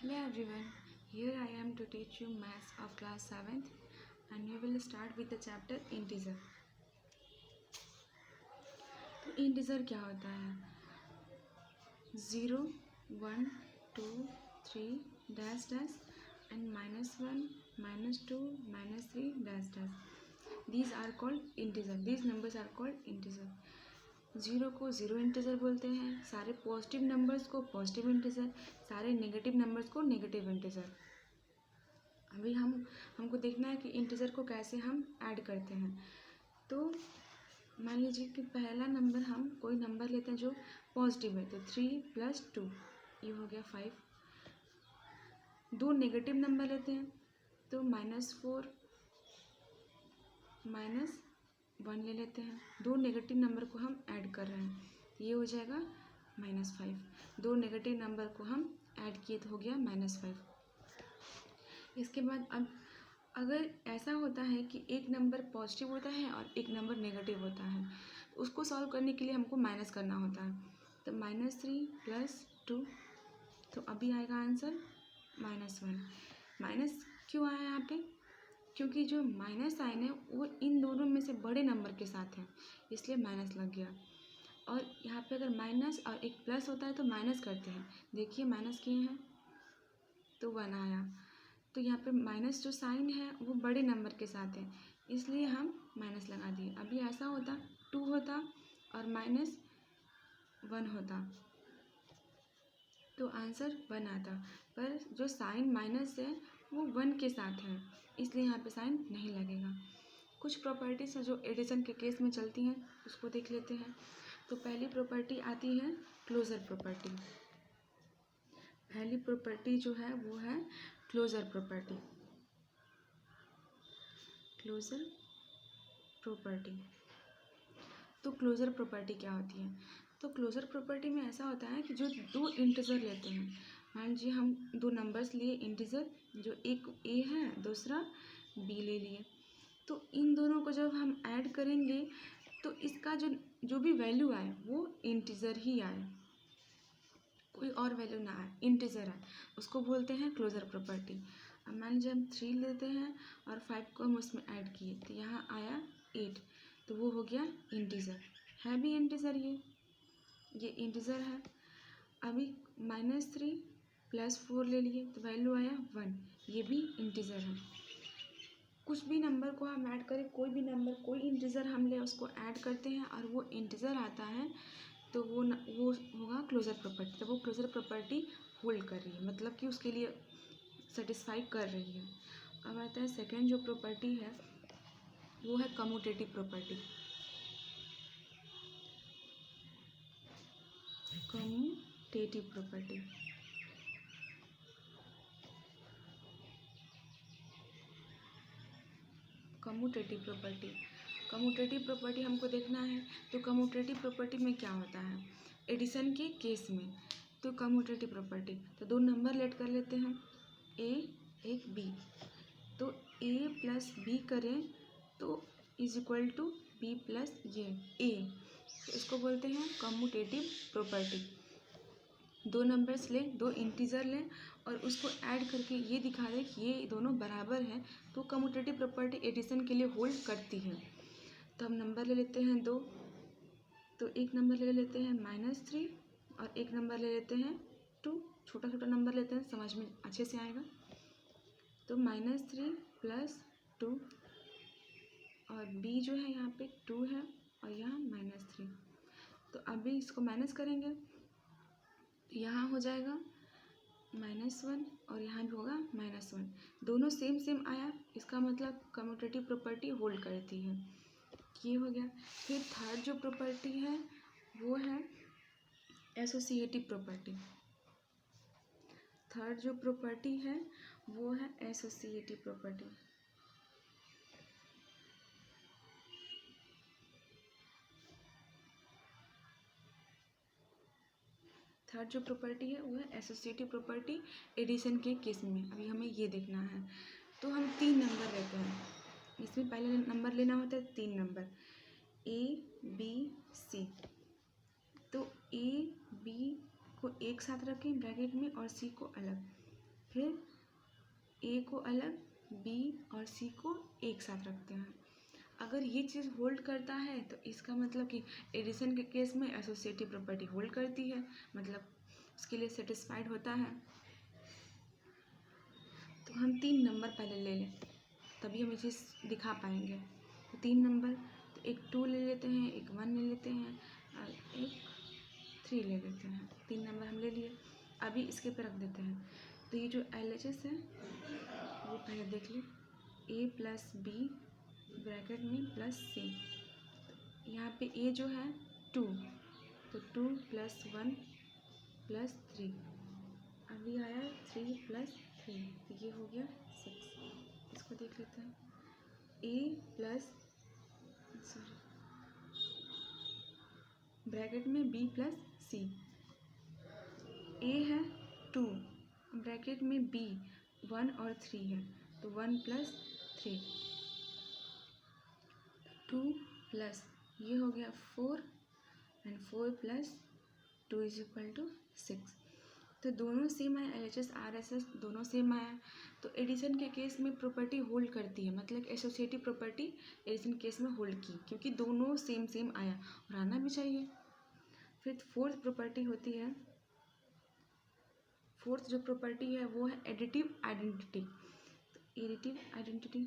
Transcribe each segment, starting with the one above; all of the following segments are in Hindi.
Hello everyone, here I am to teach you maths of class 7th and we will start with the chapter integer. तो integer क्या होता है? 0, 1, 2, 3 dash dash and -1, -2, -3 dash dash. These are called integer. These numbers are called integer. 0 को ज़ीरो इंटीजर बोलते हैं, सारे पॉजिटिव नंबर्स को पॉजिटिव इंटीजर, सारे नेगेटिव नंबर्स को नेगेटिव इंटीजर. अभी हमको देखना है कि इंटीजर को कैसे हम ऐड करते हैं. तो मान लीजिए कि पहला नंबर हम कोई नंबर लेते हैं जो पॉजिटिव है, तो 3 + 2 ये हो गया 5. दो नेगेटिव नंबर लेते हैं तो -4 -1 ले लेते हैं. दो नेगेटिव नंबर को हम ऐड कर रहे हैं, ये हो जाएगा -5. दो नेगेटिव नंबर को हम ऐड किए तो हो गया -5. इसके बाद अब अगर ऐसा होता है कि एक नंबर पॉजिटिव होता है और एक नंबर नेगेटिव होता है, उसको सॉल्व करने के लिए हमको माइनस करना होता है. तो -3 + 2, तो अभी आएगा आंसर -1. माइनस क्यों आया यहाँ पे? क्योंकि जो माइनस साइन है वो इन दोनों में से बड़े नंबर के साथ है, इसलिए माइनस लग गया. और यहाँ पे अगर माइनस और एक प्लस होता है तो माइनस करते हैं. देखिए माइनस किए हैं तो 1 आया. तो यहाँ पे माइनस जो साइन है वो बड़े नंबर के साथ है, इसलिए हम माइनस लगा दिए. अभी ऐसा होता 2 होता और -1 होता तो आंसर 1 आता, पर जो साइन माइनस है वो 1 के साथ है, इसलिए यहाँ पे साइन नहीं लगेगा. कुछ प्रॉपर्टीज़ है जो एडिशन के केस में चलती हैं, उसको देख लेते हैं. तो पहली प्रॉपर्टी आती है क्लोजर प्रॉपर्टी. पहली प्रॉपर्टी जो है वो है क्लोजर प्रॉपर्टी. Closure property. तो क्लोजर प्रॉपर्टी क्या होती है? तो क्लोजर प्रॉपर्टी में ऐसा होता है कि जो दो इंटीजर लेते हैं, मान लीजिए हम दो नंबर्स लिए इंटीजर, जो एक a है दूसरा b ले लिए, तो इन दोनों को जब हम ऐड करेंगे तो इसका जो भी वैल्यू आए वो इंटीजर ही आए, कोई और वैल्यू ना आए, इंटीजर है, उसको बोलते हैं क्लोजर प्रॉपर्टी. अब मान लीजिए हम 3 लेते हैं और 5 को हम उसमें ऐड किए तो यहाँ आया 8, तो वो हो गया इंटीजर. है भी इंटीजर, ये इंटीजर है. अभी -3 + 4 ले लिए तो वैल्यू आया 1, ये भी इंटीजर है. कुछ भी नंबर को हम ऐड करें, कोई भी नंबर कोई इंटीजर हम ले उसको ऐड करते हैं और वो इंटीजर आता है तो वो होगा क्लोजर प्रॉपर्टी. तो वो क्लोजर प्रॉपर्टी होल्ड कर रही है, मतलब कि उसके लिए सेटिस्फाई कर रही है. अब आता है सेकेंड जो प्रॉपर्टी है वो है commutative property. Commutative property. Commutative property. Commutative property हमको देखना है. तो कम्यूटेटिव प्रॉपर्टी में क्या होता है एडिशन के केस में? तो कम्यूटेटिव प्रॉपर्टी, तो दो नंबर लेट कर लेते हैं, a एक b. तो a + b करें तो = b + ये a, तो इसको बोलते हैं कम्यूटेटिव प्रॉपर्टी. दो नंबर्स लें, दो इंटीजर लें और उसको ऐड करके ये दिखा दें कि ये दोनों बराबर हैं, तो कम्यूटेटिव प्रॉपर्टी एडिशन के लिए होल्ड करती है. तो हम नंबर ले लेते हैं 2, तो एक नंबर ले लेते हैं -3 और एक नंबर ले लेते हैं 2. छोटा छोटा नंबर लेते हैं, समझ में अच्छे से आएगा. तो -3 + 2 और b जो है यहाँ पे 2 है और यहाँ -3. तो अभी इसको माइनस करेंगे, यहाँ हो जाएगा -1 और यहाँ भी होगा -1. दोनों सेम आया, इसका मतलब कम्यूटेटिव प्रॉपर्टी होल्ड करती है. ये हो गया. फिर थर्ड जो प्रॉपर्टी है वो है एसोसिएटिव प्रॉपर्टी. थर्ड जो प्रॉपर्टी है वो है एसोसिएटिव प्रॉपर्टी. थर्ड जो प्रॉपर्टी है वो है एसोसिएटिव प्रॉपर्टी एडिशन के केस में. अभी हमें ये देखना है. तो हम 3 नंबर लेते हैं, इसमें पहले नंबर लेना होता है 3 नंबर a b c. तो a b को एक साथ रखें ब्रैकेट में और c को अलग. फिर ए को अलग, बी और सी को एक साथ रखते हैं। अगर ये चीज़ होल्ड करता है तो इसका मतलब कि एडिशन के केस में एसोसिएटिव प्रॉपर्टी होल्ड करती है, मतलब उसके लिए सेटिस्फाइड होता है। तो हम 3 नंबर पहले ले लें, तभी हम ये चीज़ दिखा पाएंगे। तो 3 नंबर, तो एक 2 ले लेते हैं, एक 1 ले लेते हैं और एक 3 ले लेते हैं। 3 नंबर हम ले लिए, अभी इसके पे रख देते हैं। तो ये जो LHS है वो पहले देख लें, A प्लस बी ब्रैकेट में प्लस सी। यहाँ पे A जो है 2, तो 2 प्लस 1 प्लस 3, अभी आया 3 प्लस 3, तो ये हो गया 6। इसको देख लेते हैं, A प्लस सॉरी ब्रैकेट में B प्लस सी। A है 2, ब्रैकेट में B 1 और 3 है, तो 1 प्लस 3, 2 प्लस ये हो गया 4 and 4 plus 2 is equal to 6। तो दोनों सेम आया, LHS RHS दोनों सेम आया। तो एडिशन के केस में प्रॉपर्टी होल्ड करती है, मतलब एसोसिएटिव प्रॉपर्टी एडिशन केस में होल्ड की, क्योंकि दोनों सेम सेम आया और आना भी चाहिए। फिर फोर्थ प्रॉपर्टी होती है, फोर्थ जो प्रॉपर्टी है वो है एडिटिव आइडेंटिटी। तो एडिटिव आइडेंटिटी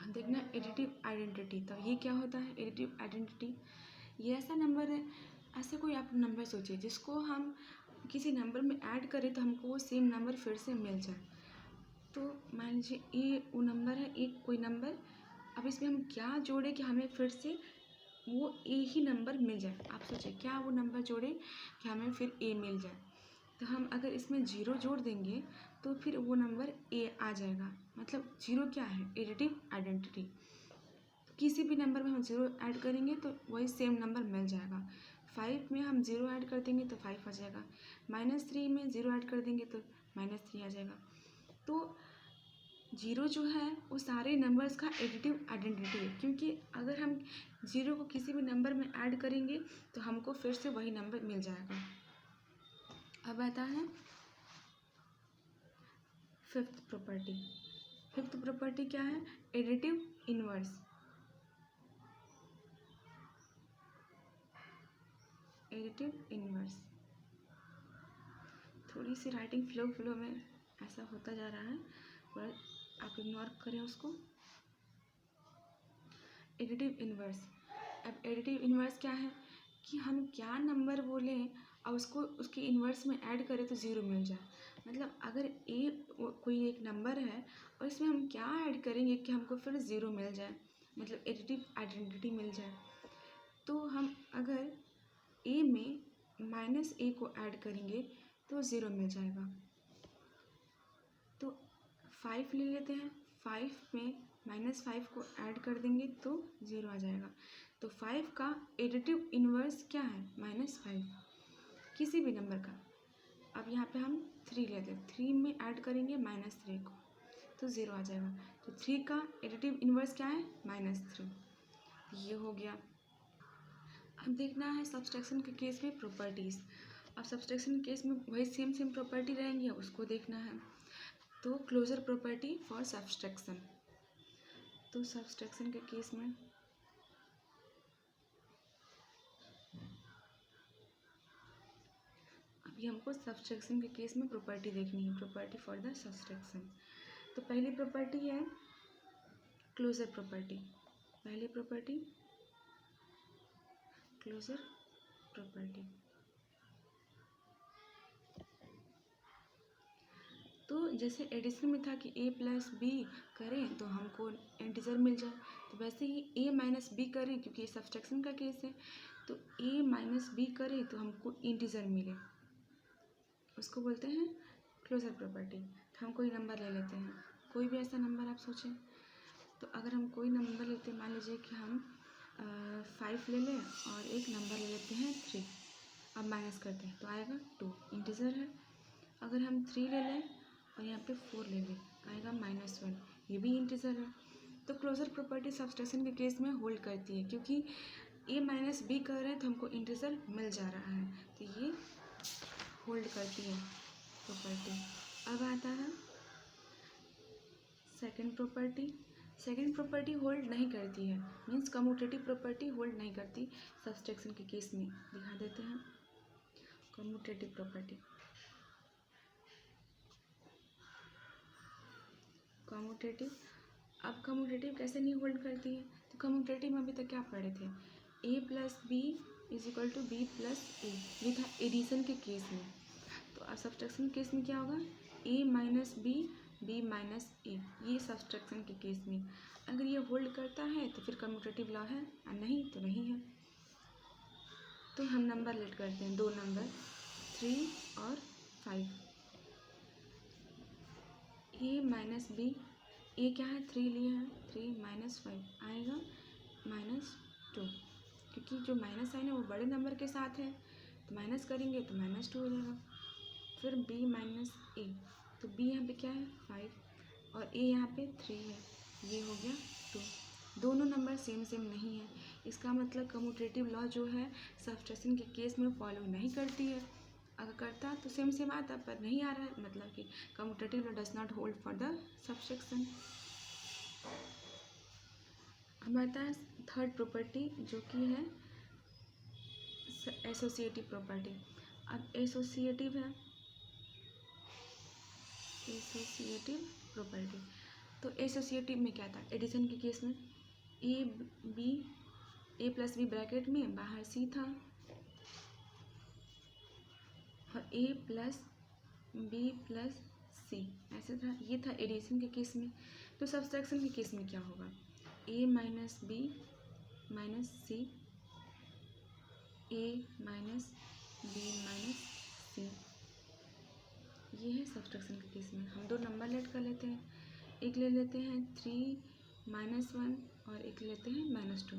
देखना एडिटिव आइडेंटिटी। तो ये क्या होता है एडिटिव आइडेंटिटी? ये ऐसा नंबर है, ऐसे कोई आप नंबर सोचिए जिसको हम किसी नंबर में ऐड करें तो हमको वो सेम नंबर फिर से मिल जाए। तो मान लीजिए ये वो नंबर है, एक कोई नंबर, अब इसमें हम क्या जोड़े कि हमें फिर से वो ए ही नंबर मिल जाए। आप सोचिए क्या वो नंबर जोड़े कि हमें फिर ए मिल जाए। तो हम अगर इसमें 0 जोड़ देंगे तो फिर वो नंबर ए आ जाएगा, मतलब 0 क्या है एडिटिव आइडेंटिटी। किसी भी नंबर में हम 0 ऐड करेंगे तो वही सेम नंबर मिल जाएगा। 5 में हम 0 ऐड कर देंगे तो 5 आ जाएगा, -3 में 0 ऐड कर देंगे तो -3 आ जाएगा। तो 0 जो है वो सारे नंबर्स का एडिटिव आइडेंटिटी है, क्योंकि अगर हम 0 को किसी भी नंबर में ऐड करेंगे तो हमको फिर से वही नंबर मिल जाएगा। अब आता है फिफ्थ प्रॉपर्टी। फिफ्थ प्रॉपर्टी क्या है? Additive inverse. एडिटिव इनवर्स, थोड़ी सी राइटिंग फ्लो में ऐसा होता जा रहा है, पर आप इग्नोर करें उसको। एडिटिव इनवर्स, अब एडिटिव इनवर्स क्या है कि हम क्या नंबर बोलें और उसको उसके इन्वर्स में ऐड करें तो 0 मिल जाए। मतलब अगर कोई एक नंबर है और इसमें हम क्या ऐड करेंगे कि हमको फिर 0 मिल जाए, मतलब एडिटिव आइडेंटिटी मिल जाए। तो हम अगर ए में -a को ऐड करेंगे तो 0 मिल जाएगा। तो 5 ले लेते हैं, 5 में -5 को ऐड कर देंगे तो 0 आ जाएगा। तो 5 का एडिटिव इन्वर्स क्या है? -5, किसी भी नंबर का। अब यहाँ पे हम 3 लेते हैं, 3 में ऐड करेंगे -3 को तो 0 आ जाएगा। तो 3 का एडिटिव इन्वर्स क्या है? -3। ये हो गया। अब देखना है सब्सट्रैक्शन के केस में प्रॉपर्टीज़। अब सब्सट्रैक्शन के केस में वही सेम प्रॉपर्टी रहेंगी, उसको देखना है। तो क्लोजर प्रॉपर्टी फॉर सब्सट्रैक्शन। तो सब्सट्रैक्शन के केस में अभी हमको सब्सट्रैक्शन के केस में प्रॉपर्टी देखनी है, प्रॉपर्टी फॉर द सब्सट्रैक्शन। तो पहली प्रॉपर्टी है क्लोजर प्रॉपर्टी। पहली प्रॉपर्टी क्लोजर प्रॉपर्टी। तो जैसे एडिशन में था कि a प्लस बी करें तो हमको इंटीजर मिल जाए, तो वैसे ही a माइनस बी करें, क्योंकि ये सब्सट्रैक्शन का केस है, तो a माइनस बी करें तो हमको इंटीजर मिले, उसको बोलते हैं क्लोजर प्रॉपर्टी। तो हम कोई नंबर ले लेते हैं, कोई भी ऐसा नंबर आप सोचें। तो अगर हम कोई नंबर लेते हैं, मान लीजिए कि हम 5 ले लें और एक नंबर ले लेते हैं 3, अब माइनस करते हैं तो आएगा 2, इंटीजर है। अगर हम 3 ले लें और यहाँ पे 4 ले लें, आएगा -1, ये भी इंटीजर है। तो क्लोजर प्रॉपर्टी सब्सट्रैक्शन के केस में होल्ड करती है, क्योंकि ए माइनस बी कर रहे हैं तो हमको इंटीजर मिल जा रहा है, तो ये होल्ड करती है प्रॉपर्टी। अब आता है second property. Second property hold नहीं करती है, मीन्स कम्यूटेटिव प्रॉपर्टी होल्ड नहीं करती सब्सट्रैक्शन के केस में। दिखा देते हैं कम्यूटेटिव प्रॉपर्टी। कम्यूटेटिव, अब कम्यूटेटिव कैसे नहीं होल्ड करती है, तो कम्यूटेटिव में अभी तक क्या पढ़े थे, A plus B is equal to B plus A, ये था एडिशन के केस में। तो अब सब्सट्रैक्शन केस में क्या होगा, ए माइनस बी, बी माइनस ए, ये सब्सट्रैक्शन के केस में। अगर ये होल्ड करता है तो फिर कम्यूटेटिव लॉ है, और नहीं तो नहीं है। तो हम नंबर लेट करते हैं, दो नंबर 3 और 5। ए माइनस बी, ए क्या है 3 लिए हैं, 3 माइनस 5 आएगा -2, क्योंकि जो माइनस साइन है वो बड़े नंबर के साथ है, तो माइनस करेंगे तो -2 हो जाएगा। फिर b माइनस ए, तो b यहाँ पे क्या है 5 और a यहाँ पे 3 है, ये हो गया 2। दोनों नंबर सेम सेम नहीं है, इसका मतलब कम्यूटेटिव लॉ जो है सब्सट्रैक्शन के केस में फॉलो नहीं करती है। अगर करता तो सेम सेम आता, पर नहीं आ रहा है, मतलब कि commutative law does not hold for the subtraction. अब आता है थर्ड प्रॉपर्टी, जो कि है एसोसिएटिव प्रॉपर्टी। अब एसोसिएटिव है, एसोसिएटिव प्रॉपर्टी। तो एसोसिएटिव में क्या था, एडिशन के केस में ए प्लस बी ब्रैकेट में बाहर सी था, और ए प्लस बी प्लस सी ऐसे था, ये था एडिशन के केस में। तो सब्सट्रैक्शन के केस में क्या होगा, ए माइनस बी माइनस सी, ए माइनस बी माइनस सी, ये है सब्सट्रैक्शन के केस में। हम दो नंबर लेट कर लेते हैं, एक ले लेते हैं 3 माइनस 1 और एक लेते हैं -2।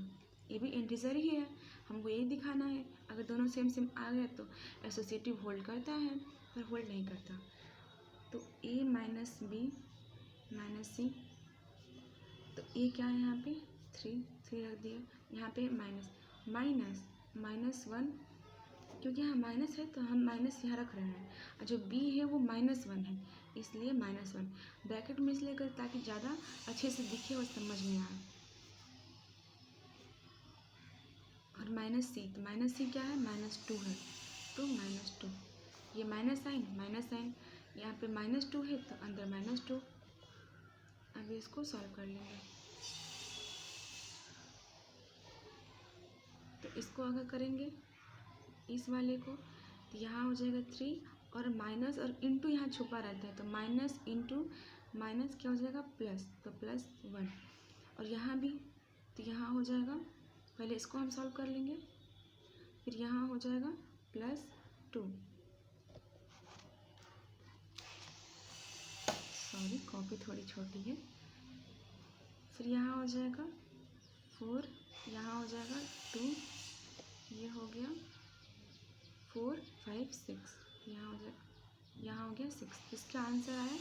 ये भी इंटीजर ही है, हमको यही दिखाना है। अगर दोनों सेम सेम आ गए तो एसोसिएटिव होल्ड करता है, पर होल्ड नहीं करता। तो ए माइनस बी माइनस सी, तो ए क्या है यहाँ पे 3 रख दिया, यहाँ पे -1, क्योंकि यहाँ माइनस है तो हम माइनस यहाँ रख रहे हैं, और जो b है वो -1 है, इसलिए -1 ब्रैकेट में इसलिए कर ताकि ज़्यादा अच्छे से दिखे और समझ में आए। और -c, तो -c क्या है -2 है, तो -2, ये माइनस साइन, यहाँ पे -2 है तो अंदर -2। अब इसको सॉल्व कर लेंगे, तो इसको अगर करेंगे इस वाले को, तो यहाँ हो जाएगा 3 और माइनस और इंटू यहाँ छुपा रहता है, तो माइनस इंटू माइनस क्या हो जाएगा प्लस, तो +1। और यहाँ भी, तो यहाँ हो जाएगा, पहले इसको हम सॉल्व कर लेंगे, फिर यहाँ हो जाएगा +2। सॉरी कॉपी थोड़ी छोटी है। फिर यहाँ हो जाएगा 4, यहाँ हो जाएगा 2, ये हो गया 4 5 6, यहाँ हो गया 6, इसका आंसर आया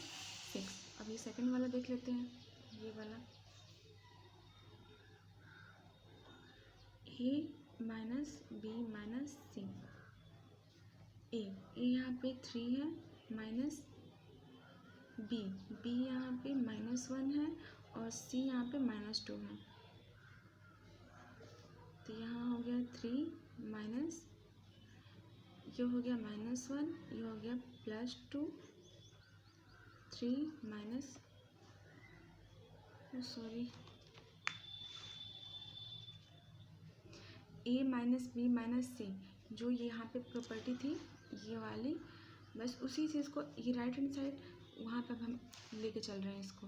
6। अब ये सेकंड वाला देख लेते हैं, ये वाला ए माइनस बी माइनस सी, ए यहाँ पे 3 है माइनस बी यहाँ पे -1 है और सी यहाँ पे -2 है, तो यहाँ हो गया 3 माइनस, ये हो गया -1, ये हो गया +2, 3 माइनस, सॉरी ए माइनस बी माइनस सी, जो ये यहाँ पे प्रॉपर्टी थी ये वाली, बस उसी चीज़ को ये राइट हैंड साइड वहाँ पे हम लेके चल रहे हैं इसको।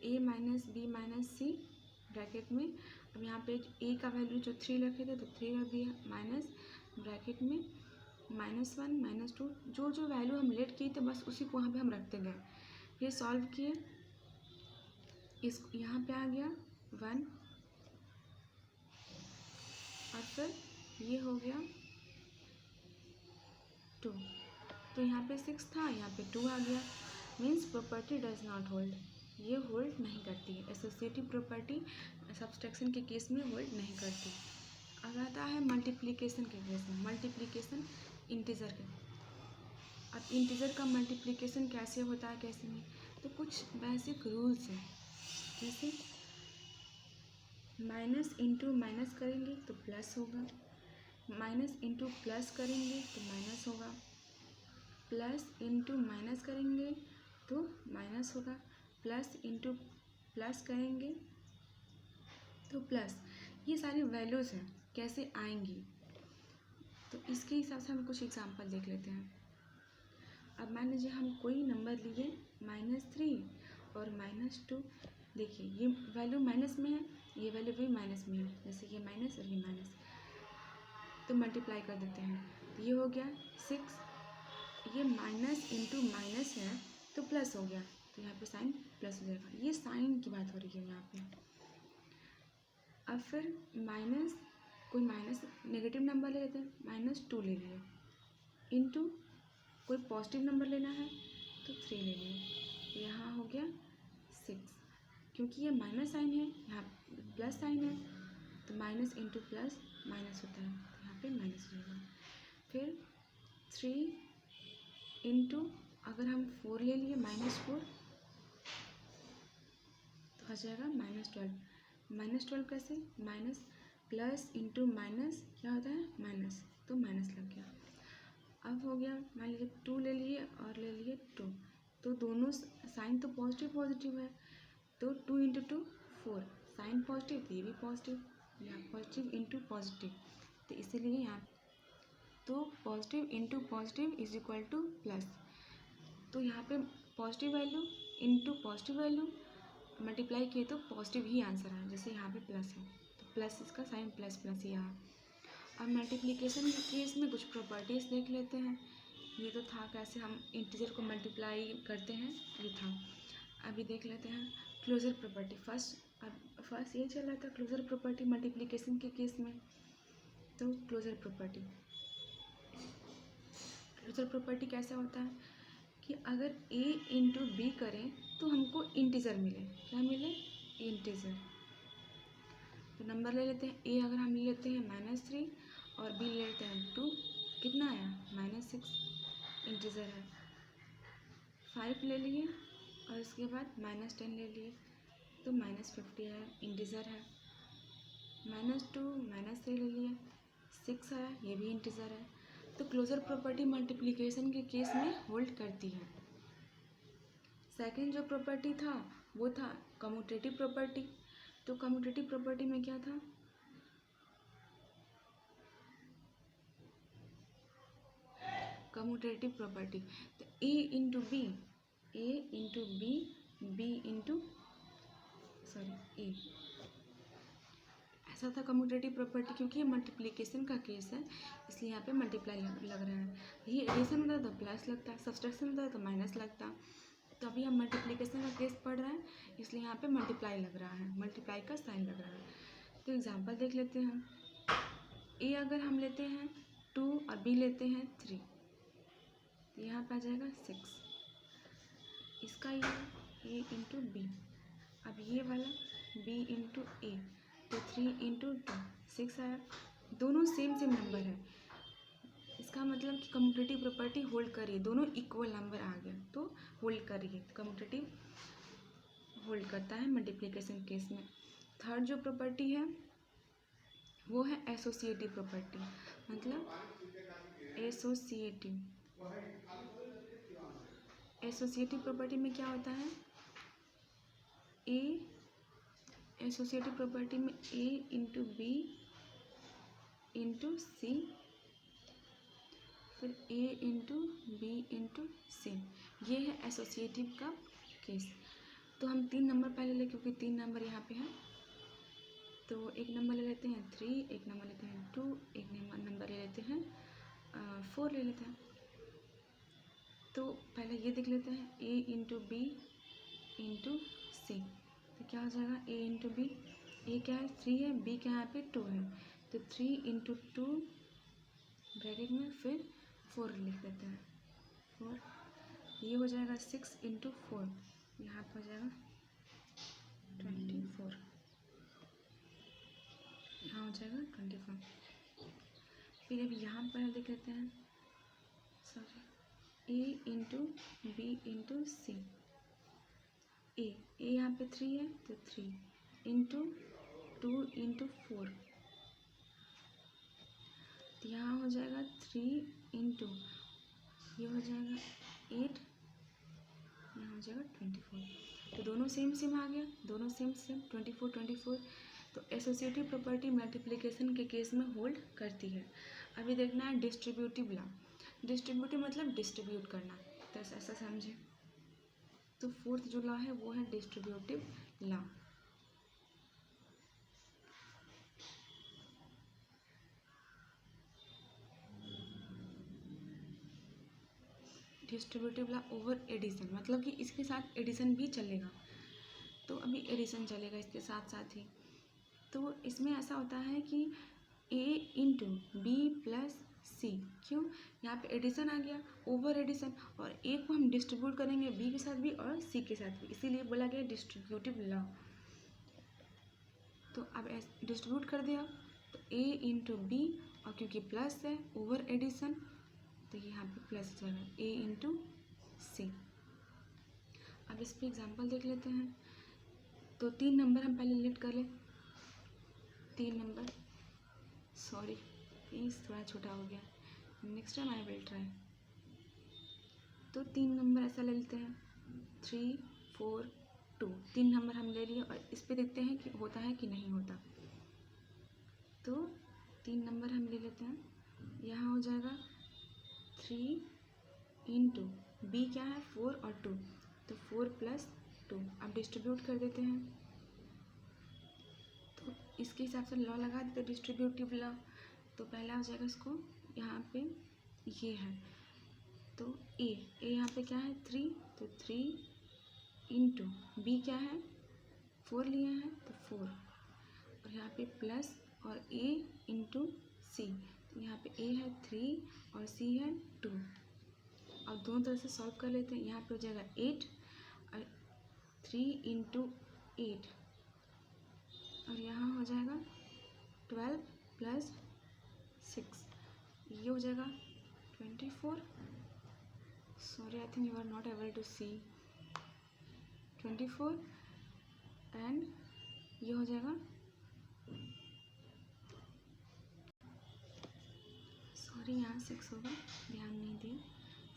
ए माइनस बी माइनस सी ब्रैकेट में, अब यहाँ पे ए का वैल्यू जो 3 रखे थे तो 3 रख दिया, माइनस ब्रैकेट में -1 -2, जो वैल्यू हम लेट किए थे बस उसी को वहाँ पे हम रखते गए। फिर सॉल्व किए, इस यहाँ पे आ गया 1 और फिर ये हो गया 2, तो यहाँ पे 6 था, यहाँ पे 2 आ गया, means property does not hold. ये होल्ड नहीं करती है। एसोसिएटिव प्रॉपर्टी सब्सट्रैक्शन के केस में होल्ड नहीं करती। अब आता है मल्टीप्लिकेशन के केस में। मल्टीप्लिकेशन इंटीजर के, अब इंटीजर का मल्टीप्लिकेशन कैसे होता है कैसे नहीं, तो कुछ बेसिक रूल्स हैं। जैसे माइनस इंटू माइनस करेंगे तो प्लस होगा, माइनस इंटू प्लस करेंगे तो माइनस होगा, प्लस इंटू माइनस करेंगे तो माइनस होगा, प्लस इंटू प्लस करेंगे तो प्लस। ये सारी वैल्यूज़ हैं, कैसे आएंगी तो इसके हिसाब से हम कुछ एग्जांपल देख लेते हैं। अब मान लीजिए हम कोई नंबर लिए -3 और -2, देखिए ये वैल्यू माइनस में है, ये वैल्यू भी माइनस में है, जैसे ये माइनस और ये माइनस, तो मल्टीप्लाई कर देते हैं तो ये हो गया 6। ये माइनस इंटू माइनस है तो प्लस हो गया, तो यहाँ पे साइन प्लस हो जाएगा। ये साइन की बात हो रही है यहाँ पे। अब फिर कोई माइनस नेगेटिव नंबर ले लेते हैं, -2 ले लिए, इंटू कोई पॉजिटिव नंबर लेना है तो 3 ले लिए, यहाँ हो गया 6। क्योंकि ये माइनस साइन है, यहाँ प्लस साइन है, तो माइनस इंटू प्लस माइनस होता है, तो यहाँ पे माइनस हो जाएगा। फिर 3 इंटू अगर हम 4 ले लिए -4 तो आ जाएगा -12। -12 कैसे, माइनस प्लस इंटू माइनस क्या होता है माइनस, तो माइनस लग गया। अब हो गया मान लीजिए 2 ले लिए और ले लिए 2, तो दोनों साइन तो पॉजिटिव पॉजिटिव है, तो 2 इंटू 2 4, साइन पॉजिटिव तो ये भी पॉजिटिव, यहाँ पॉजिटिव इंटू पॉजिटिव, तो इसीलिए यहाँ तो positive into positive is equal two plus. तो यहाँ पे positive value into positive value multiply किए तो पॉजिटिव ही आंसर आया, जैसे यहाँ पे प्लस है तो प्लस इसका साइन प्लस प्लस ही आया। अब मल्टीप्लिकेशन के केस में कुछ प्रॉपर्टीज़ देख लेते हैं। ये तो था कैसे हम इंटीजर को मल्टीप्लाई करते हैं, ये था। अभी देख लेते हैं क्लोजर प्रॉपर्टी। फर्स्ट ये चल रहा था क्लोजर प्रॉपर्टी मल्टीप्लिकेशन के केस में। तो क्लोजर प्रॉपर्टी कैसा होता है कि अगर a इंटू बी करें तो हमको इंटीजर मिले, क्या मिले, इंटीजर। तो नंबर ले लेते हैं, a अगर हम ले लेते हैं -3 और b ले लेते हैं 2, कितना आया -6, इंटीजर है। 5 ले लिए और इसके बाद -10 ले लिए तो -50 है, इंटीजर है। -2 -3 ले लिए 6 है, ये भी इंटीजर है। तो क्लोजर प्रॉपर्टी मल्टीप्लिकेशन के केस में होल्ड करती है। सेकंड जो प्रॉपर्टी था वो था कम्यूटेटिव प्रॉपर्टी। तो कम्यूटेटिव प्रॉपर्टी में क्या था, कम्यूटेटिव प्रॉपर्टी तो a into B, B into A, ऐसा था कम्यूटेटिव प्रॉपर्टी। क्योंकि ये मल्टीप्लिकेशन का केस है इसलिए यहाँ पे मल्टीप्लाई लग रहा है। ये एडिशन होता है तो प्लस लगता है, सब्सट्रैक्शन होता है तो माइनस लगता। तो अभी हम मल्टीप्लिकेशन का केस पढ़ रहे हैं इसलिए यहाँ पे मल्टीप्लाई लग रहा है, मल्टीप्लाई का साइन लग रहा है। तो एग्जांपल देख लेते हैं। ए अगर हम लेते हैं 2 और बी लेते हैं 3, तो यहाँ पे आ जाएगा 6। इसका ये ए इंटू बी, अब ये वाला बी इंटू ए, तो 3 इंटू 2 6 आया। दोनों सेम नंबर है, इसका मतलब कि कम्यूटेटिव प्रॉपर्टी होल्ड कर रही है, दोनों इक्वल नंबर आ गया तो होल्ड कर रही है। कम्यूटेटिव होल्ड करता है मल्टीप्लिकेशन केस में। थर्ड जो प्रॉपर्टी है वो है एसोसिएटिव प्रॉपर्टी। मतलब एसोसिएटिव प्रॉपर्टी में क्या होता है, एसोसिएटिव प्रॉपर्टी में a इंटू बी इंटू सी, फिर a इंटू बी इंटू सी, ये है एसोसिएटिव का केस। तो हम 3 नंबर पहले ले, क्योंकि 3 नंबर यहाँ पे हैं तो एक नंबर ले लेते हैं 3, एक नंबर लेते हैं 2, एक नंबर ले लेते हैं 4 ले लेते हैं। तो पहले ये देख लेते हैं a इंटू बी इंटू सी, तो क्या हो जाएगा a इंटू बी, a क्या है 3 है, b क्या यहाँ पे 2 है, तो 3 इंटू 2 ब्रैकेट में फिर 4 लिख देते हैं 4, ये हो जाएगा 6 इंटू 4, यहाँ पर हो जाएगा 24, यहाँ हो जाएगा 24। फिर अब यहाँ पर लिख लेते हैं, सॉरी, ए इंटू बी इंटू सी। ए यहाँ पे 3 है तो 3 इंटू 2 इंटू 4, तो यहाँ हो जाएगा 3 इंटू, ये हो जाएगा 8, यहाँ हो जाएगा 24। तो दोनों सेम सेम आ गया, दोनों सेम सेम 24 24। तो एसोसिएटिव प्रॉपर्टी मल्टीप्लिकेशन के केस में होल्ड करती है। अभी देखना है डिस्ट्रीब्यूटिव लॉ। डिस्ट्रीब्यूटिव मतलब डिस्ट्रीब्यूट करना, तो ऐसा समझे। तो फोर्थ जो लॉ है वो है distributive law. Distributive law over addition, मतलब कि इसके साथ एडिशन भी चलेगा। तो अभी एडिशन चलेगा इसके साथ साथ ही। तो इसमें ऐसा होता है कि ए इंटू बी प्लस सी, क्यों, यहाँ पे एडिशन आ गया, ओवर एडिशन, और ए को हम डिस्ट्रीब्यूट करेंगे बी के साथ भी और सी के साथ भी, इसीलिए बोला गया डिस्ट्रीब्यूटिव लॉ। तो अब डिस्ट्रीब्यूट कर दिया, तो ए इंटू बी, और क्योंकि प्लस है ओवर एडिशन, तो यहाँ पे प्लस हो जाएगा ए इंटू सी। अब इस पर एग्जाम्पल देख लेते हैं। तो 3 नंबर हम पहले लिस्ट कर लें। 3 नंबर, सॉरी प्लीज़ थोड़ा छोटा हो गया, next time I will try. तो 3 नंबर ऐसा ले लेते हैं, 3 4 2, 3 नंबर हम ले लिए, और इस पर देखते हैं कि होता है कि नहीं होता। तो 3 नंबर हम ले लेते हैं, यहाँ हो जाएगा 3 इंटू बी क्या है 4 और 2, तो 4 प्लस 2। अब डिस्ट्रीब्यूट कर देते हैं, तो इसके हिसाब से लॉ लगा देते डिस्ट्रीब्यूटिव लॉ। तो पहला हो जाएगा इसको, यहाँ पे ये है, तो ए यहाँ पे क्या है 3, तो 3 इंटू बी क्या है 4 लिए हैं तो 4, और यहाँ पे प्लस और ए इंटू सी, तो यहाँ पे ए है 3 और सी है 2। अब दोनों तरह से सॉल्व कर लेते हैं। यहाँ पे हो जाएगा 8 और 3 इंटू 8, और यहाँ हो जाएगा 12 प्लस 6, ये हो जाएगा 24। Sorry, I think you are not able to see 24, and ये हो जाएगा, सॉरी यहाँ 6 होगा, ध्यान नहीं दिए,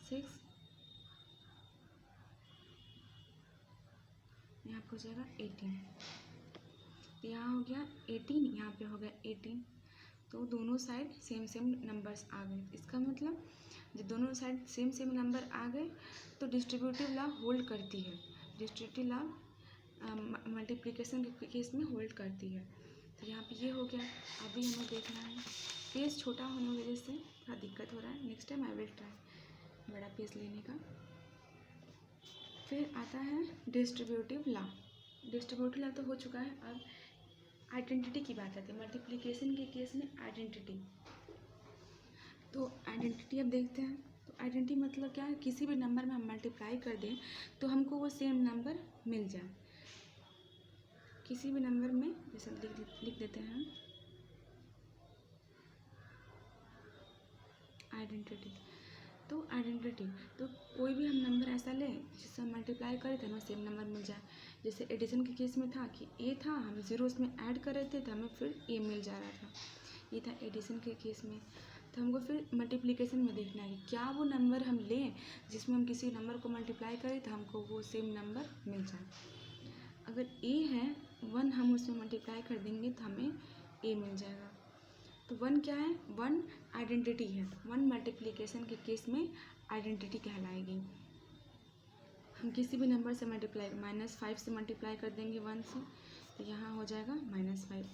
6, यहाँ पे हो जाएगा 18, यहाँ हो गया 18, यहाँ पे हो गया 18। तो दोनों साइड सेम सेम नंबर्स आ गए। इसका मतलब जब दोनों साइड सेम सेम नंबर आ गए तो डिस्ट्रीब्यूटिव लॉ होल्ड करती है। डिस्ट्रीब्यूटिव लॉ मल्टीप्लिकेशन के केस में होल्ड करती है। तो यहाँ पे ये हो गया। अभी हमें देखना है, पेज छोटा होने की वजह से थोड़ा दिक्कत हो रहा है, next time I will try बड़ा पेज लेने का। फिर आता है डिस्ट्रीब्यूटिव लॉ। डिस्ट्रीब्यूटिव लॉ तो हो चुका है, अब आइडेंटिटी की बात आती है। मल्टीप्लिकेशन के केस में आइडेंटिटी, तो आइडेंटिटी अब देखते हैं। तो आइडेंटिटी मतलब क्या है, किसी भी नंबर में हम मल्टीप्लाई कर दें तो हमको वो सेम नंबर मिल जाए। किसी भी नंबर में जैसे लिख देते हैं आइडेंटिटी। तो आइडेंटिटी, तो कोई भी हम नंबर ऐसा लें जिससे हम मल्टीप्लाई करें तो हमें सेम नंबर मिल जाए। जैसे एडिशन के केस में था कि ए था, हम ज़ीरो उसमें ऐड कर रहे थे तो हमें फिर ए मिल जा रहा था, ये था एडिशन के केस में। तो हमको फिर मल्टीप्लिकेशन में देखना है कि क्या वो नंबर हम लें जिसमें हम किसी नंबर को मल्टीप्लाई करें तो हमको वो सेम नंबर मिल जाए। अगर ए है 1, हम उसमें मल्टीप्लाई कर देंगे तो हमें ए मिल जाएगा। तो 1 क्या है, 1 आइडेंटिटी है। 1 मल्टीप्लिकेशन के केस में आइडेंटिटी कहलाएगी। हम किसी भी नंबर से मल्टीप्लाई, -5 से मल्टीप्लाई कर देंगे 1 से तो यहाँ हो जाएगा -5,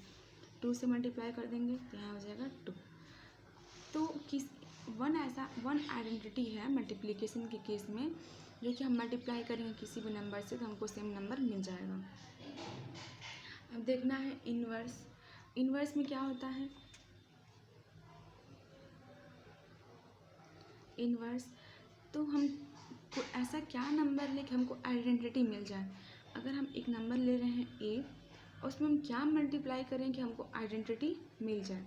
2 से मल्टीप्लाई कर देंगे तो यहाँ हो जाएगा 2। तो 1 आइडेंटिटी है मल्टीप्लिकेशन के केस में, जो कि हम मल्टीप्लाई करेंगे किसी भी नंबर से तो हमको सेम नंबर मिल जाएगा। अब देखना है इन्वर्स। इन्वर्स में क्या होता है, इन्वर्स तो हम ऐसा क्या नंबर ले कि हमको आइडेंटिटी मिल जाए। अगर हम एक नंबर ले रहे हैं ए, उसमें हम क्या मल्टीप्लाई करें कि हमको आइडेंटिटी मिल जाए।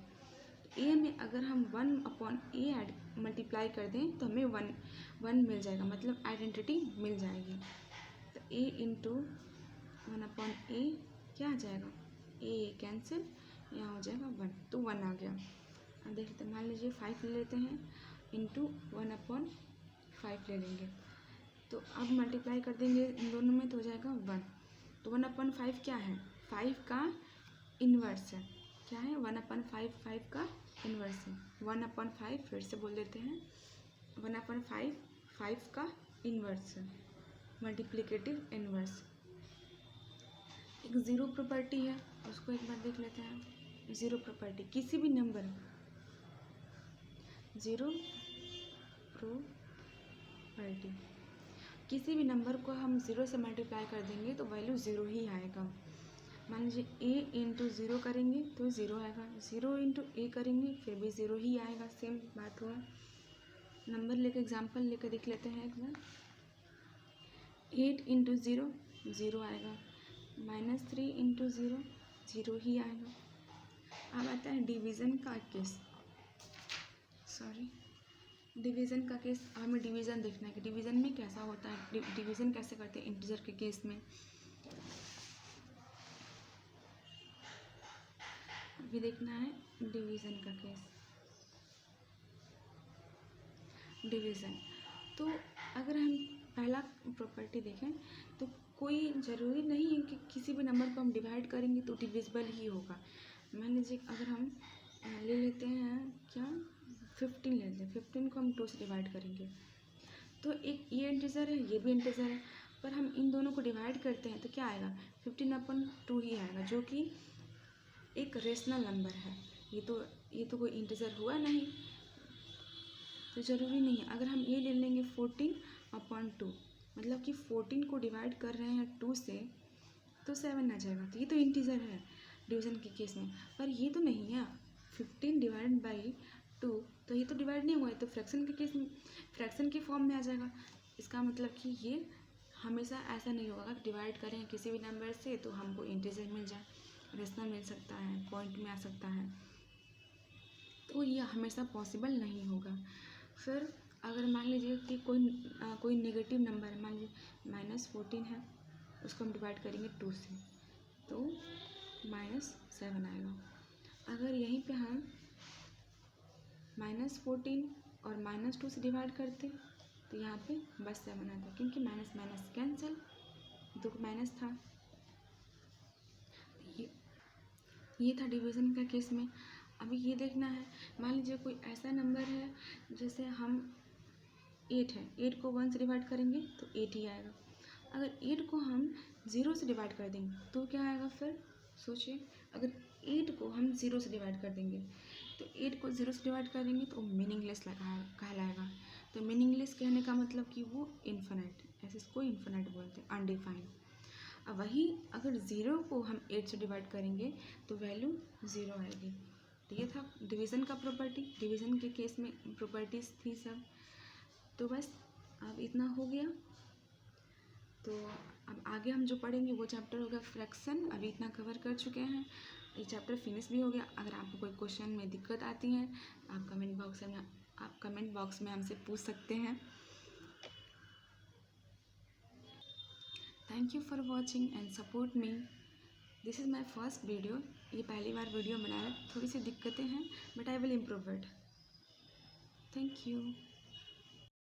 ए में अगर हम 1/a ऐड मल्टीप्लाई कर दें तो हमें 1 मिल जाएगा, मतलब आइडेंटिटी मिल जाएगी। तो a इंटू 1/a क्या आ जाएगा, a कैंसिल, यहाँ हो जाएगा 1, तो 1 आ गया। अब देख लेते हैं, मान लीजिए 5 ले लेते हैं इंटू 1/5 ले लेंगे, तो अब मल्टीप्लाई कर देंगे इन दोनों में तो हो जाएगा 1। तो 1/5 क्या है, 5 का इन्वर्स है। क्या है, 1/5 5 का इन्वर्स है। 1/5 फिर से बोल देते हैं, 1/5 5 का इन्वर्स है, मल्टीप्लिकेटिव इन्वर्स। एक ज़ीरो प्रॉपर्टी है, उसको एक बार देख लेते हैं। ज़ीरो प्रॉपर्टी, किसी भी नंबर, ज़ीरो प्रॉपर्टी, किसी भी नंबर को हम ज़ीरो से मल्टीप्लाई कर देंगे तो वैल्यू ज़ीरो ही आएगा। मान लीजिए a इंटू ज़ीरो करेंगे तो ज़ीरो आएगा, ज़ीरो इंटू a करेंगे फिर भी ज़ीरो ही आएगा, सेम बात हुआ। नंबर लेकर एग्जांपल लेकर देख लेते हैं एक बार। 8 इंटू ज़ीरो ज़ीरो आएगा, -3 इंटू ज़ीरो ज़ीरो ही आएगा। अब आता है डिवीज़न का केस, डिवीज़न का केस। हमें डिवीज़न देखना है कि डिवीज़न में कैसा होता है, डिवीज़न कैसे करते हैं इंटीजर के केस में। अभी देखना है डिवीज़न का केस। डिवीज़न, तो अगर हम पहला प्रॉपर्टी देखें तो कोई ज़रूरी नहीं है कि किसी भी नंबर को हम डिवाइड करेंगे तो डिविजिबल ही होगा। मान लीजिए अगर हम ले लेते हैं क्या, 15 ले लेते हैं, 15 को हम 2 से डिवाइड करेंगे तो एक ये इंटीजर है, ये भी इंटीजर है, पर हम इन दोनों को डिवाइड करते हैं तो क्या आएगा, 15/2 ही आएगा, जो कि एक रेशनल नंबर है। ये तो कोई इंटीजर हुआ नहीं, तो ज़रूरी नहीं है। अगर हम ये ले लेंगे 14/2, मतलब कि 14 को डिवाइड कर रहे हैं 2 से तो 7 आ जाएगा, तो ये तो इंटीजर है डिवीज़न के केस में। पर ये तो नहीं है, 15 डिवाइड बाई 2, तो ये तो डिवाइड नहीं हुआ है, तो फ्रैक्शन के केस में फ्रैक्शन के फॉर्म में आ जाएगा। इसका मतलब कि ये हमेशा ऐसा नहीं होगा कि डिवाइड करें किसी भी नंबर से तो हमको इंटीजर मिल जाए, रेशनल मिल सकता है, पॉइंट में आ सकता है, तो ये हमेशा पॉसिबल नहीं होगा। फिर अगर मान लीजिए कि कोई नेगेटिव नंबर है, मान लीजिए -14 है, उसको हम डिवाइड करेंगे 2 से तो -7 आएगा। अगर यहीं पे हम -14 और -2 से डिवाइड करते तो यहाँ पे बस 7 आता, क्योंकि माइनस माइनस कैंसिल, दो माइनस था। ये था डिवीज़न का केस में। अभी ये देखना है, मान लीजिए कोई ऐसा नंबर है जैसे हम 8 है, 8 को 1 से डिवाइड करेंगे तो 8 ही आएगा। अगर 8 को हम 0 से डिवाइड कर देंगे तो क्या आएगा, फिर सोचिए, अगर 8 को हम 0 से डिवाइड कर देंगे तो 8 को 0 से डिवाइड करेंगे तो मीनिंगलेस कहलाएगा। तो मीनिंगलेस कहने का मतलब कि वो इन्फिनिट, ऐसे इसको इन्फिनिट बोलते हैं, अनडिफाइंड। अब वही अगर 0 को हम 8 से डिवाइड करेंगे तो वैल्यू 0 आएगी। तो ये था डिवीज़न का प्रॉपर्टी, डिवीज़न के केस में प्रॉपर्टीज़ थी सब। तो बस अब इतना हो गया। तो अब आगे हम जो पढ़ेंगे वो चैप्टर होगा फ्रैक्शन। अभी इतना कवर कर चुके हैं, ये चैप्टर फिनिश भी हो गया। अगर आपको कोई क्वेश्चन में दिक्कत आती है आप कमेंट बॉक्स में हमसे पूछ सकते हैं। Thank you for watching and support me. This is my first video, ये पहली बार वीडियो बनाया, थोड़ी सी दिक्कतें हैं but I will improve it. Thank you.